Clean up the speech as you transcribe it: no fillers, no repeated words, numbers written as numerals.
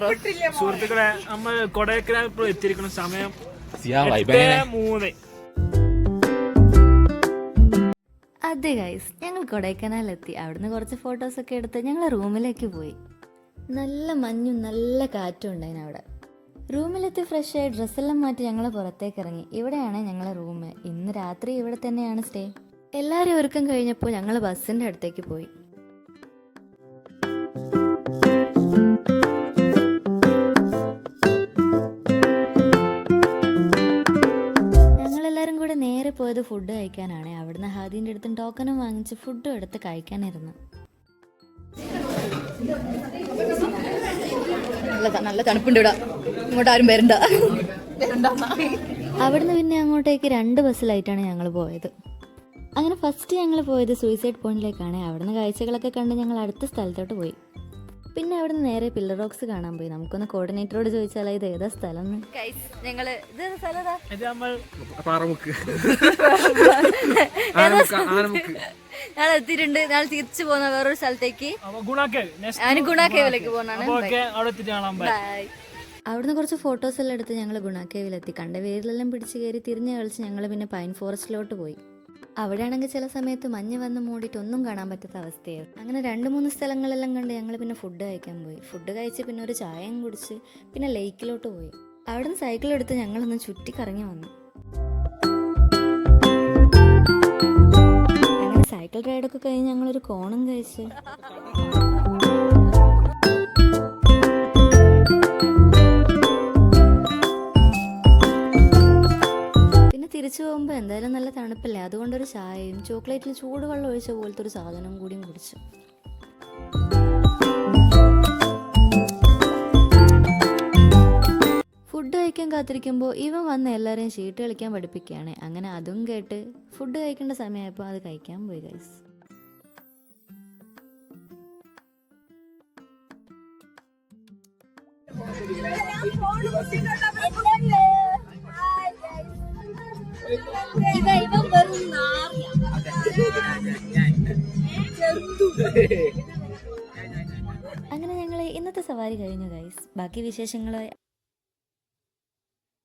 സുഹൃത്തുക്കളെ നമ്മൾ കൊടൈക്കനാൽ ഇപ്പോൾ എത്തിയിരിക്കുന്ന സമയം 8:03. അതെ ഗൈസ്, ഞങ്ങൾ കൊടൈക്കനാലെത്തി. അവിടുന്ന് കുറച്ച് ഫോട്ടോസൊക്കെ എടുത്ത് ഞങ്ങൾ റൂമിലേക്ക് പോയി. നല്ല മഞ്ഞും നല്ല കാറ്റും ഉണ്ടായിരുന്നു അവിടെ. റൂമിലെത്തി ഫ്രഷായി ഡ്രസ്സെല്ലാം മാറ്റി ഞങ്ങൾ പുറത്തേക്ക് ഇറങ്ങി. ഇവിടെയാണ് ഞങ്ങളെ റൂം. ഇന്ന് രാത്രി ഇവിടെ തന്നെയാണ് സ്റ്റേ. എല്ലാവരും ഒരുക്കം കഴിഞ്ഞപ്പോൾ ഞങ്ങൾ ബസ്സിൻ്റെ അടുത്തേക്ക് പോയി. ഞങ്ങളെല്ലാവരും കൂടെ നേരെ പോയത് ഫുഡ് കഴിക്കാനാണ്. അവിടുന്ന് ഹാദീൻ്റെ അടുത്തും ടോക്കനും വാങ്ങിച്ച് ഫുഡും എടുത്ത് കഴിക്കാനിരുന്നു. നല്ല തണുപ്പുണ്ട് ഇവിടെ, ഇങ്ങോട്ട് ആരും വരണ്ട. അവിടുന്ന് പിന്നെ അങ്ങോട്ടേക്ക് 2 ബസ്സിലായിട്ടാണ് ഞങ്ങൾ പോയത്. അങ്ങനെ ഫസ്റ്റ് ഞങ്ങൾ പോയത് സൂയിസൈഡ് പോയിന്റിലേക്കാണ്. അവിടുന്ന് കാഴ്ചകളൊക്കെ കണ്ട് ഞങ്ങൾ അടുത്ത സ്ഥലത്തോട്ട് പോയി. പിന്നെ അവിടുന്ന് നേരെ പില്ലർ റോക്സ് കാണാൻ പോയി. നമുക്കൊന്ന് കോർഡിനേറ്ററോട് ചോദിച്ചാലോ ഇത് ഏതാ സ്ഥലം എന്ന്. ഞങ്ങള് ഞങ്ങൾ എത്തിയിട്ടുണ്ട്. ഞങ്ങൾ തിരിച്ചു പോകുന്ന വേറൊരു സ്ഥലത്തേക്ക്, ഗുണാക്കേവിലേക്ക് പോകുന്നതാണ്. അവിടുന്ന് കുറച്ച് ഫോട്ടോസ് എല്ലാം എടുത്ത് ഞങ്ങൾ ഗുണാക്കേവിലെത്തി. കണ്ട വേരിലെല്ലാം പിടിച്ച് കയറി തിരിഞ്ഞ് കളിച്ച് ഞങ്ങൾ പിന്നെ പൈൻ ഫോറസ്റ്റിലോട്ട് പോയി. അവിടെയാണെങ്കിൽ ചില സമയത്ത് മഞ്ഞ് വന്ന് മൂടിയിട്ട് ഒന്നും കാണാൻ പറ്റാത്ത അവസ്ഥയായിരുന്നു. അങ്ങനെ 2-3 സ്ഥലങ്ങളെല്ലാം കണ്ട് ഞങ്ങൾ പിന്നെ ഫുഡ് കഴിക്കാൻ പോയി. ഫുഡ് കഴിച്ച് പിന്നെ ഒരു ചായയും കുടിച്ച് പിന്നെ ലേക്കിലോട്ട് പോയി. അവിടുന്ന് സൈക്കിൾ എടുത്ത് ഞങ്ങളൊന്ന് ചുറ്റിക്കറങ്ങി വന്നു. അങ്ങനെ സൈക്കിൾ റൈഡൊക്കെ കഴിഞ്ഞ് ഞങ്ങളൊരു കോണം കഴിച്ച് തിരിച്ചു പോകുമ്പോൾ എന്തായാലും നല്ല തണുപ്പല്ലേ, അതുകൊണ്ടൊരു ചായയും ചോക്ലേറ്റിൽ ചൂടുവെള്ളം ഒഴിച്ച പോലത്തെ ഒരു സാധനം കൂടിയും കുടിച്ചു. ഫുഡ് കഴിക്കാൻ കാത്തിരിക്കുമ്പോൾ ഇവൻ വന്ന് എല്ലാവരെയും ചീട്ട് കളിക്കാൻ പഠിപ്പിക്കുകയാണ്. അങ്ങനെ അതും കേട്ട് ഫുഡ് കഴിക്കേണ്ട സമയമായപ്പോൾ അത് കഴിക്കാൻ പോയി ഗൈസ്. അങ്ങനെ ഞങ്ങൾ ഇന്നത്തെ സവാരി കഴിഞ്ഞു ഗൈസ്. ബാക്കി വിശേഷങ്ങൾ